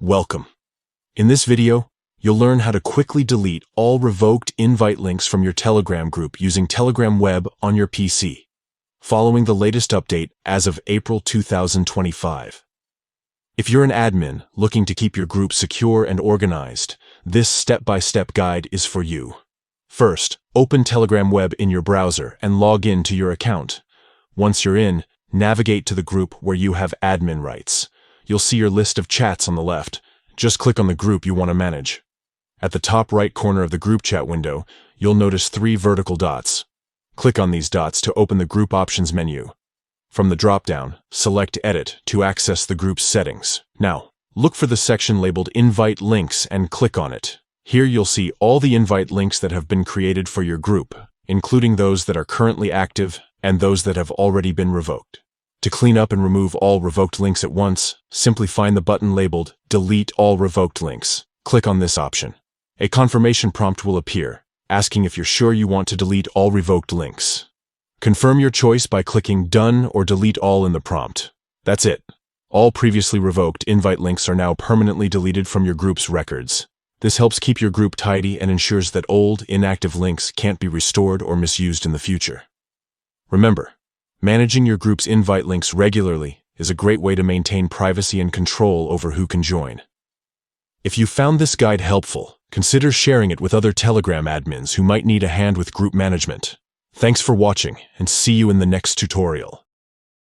Welcome. In this video, you'll learn how to quickly delete all revoked invite links from your Telegram group using Telegram Web on your PC, following the latest update as of April 2025. If you're an admin looking to keep your group secure and organized, this step-by-step guide is for you. First, open Telegram Web in your browser and log in to your account. Once you're in, navigate to the group where you have admin rights. You'll see your list of chats on the left. Just click on the group you want to manage. At the top right corner of the group chat window, you'll notice 3 vertical dots. Click on these dots to open the Group Options menu. From the drop-down, select Edit to access the group's settings. Now, look for the section labeled Invite Links and click on it. Here you'll see all the invite links that have been created for your group, including those that are currently active and those that have already been revoked. To clean up and remove all revoked links at once, simply find the button labeled Delete All Revoked Links. Click on this option. A confirmation prompt will appear, asking if you're sure you want to delete all revoked links. Confirm your choice by clicking Done or Delete All in the prompt. That's it. All previously revoked invite links are now permanently deleted from your group's records. This helps keep your group tidy and ensures that old, inactive links can't be restored or misused in the future. Remember, managing your group's invite links regularly is a great way to maintain privacy and control over who can join. If you found this guide helpful, consider sharing it with other Telegram admins who might need a hand with group management. Thanks for watching, and see you in the next tutorial.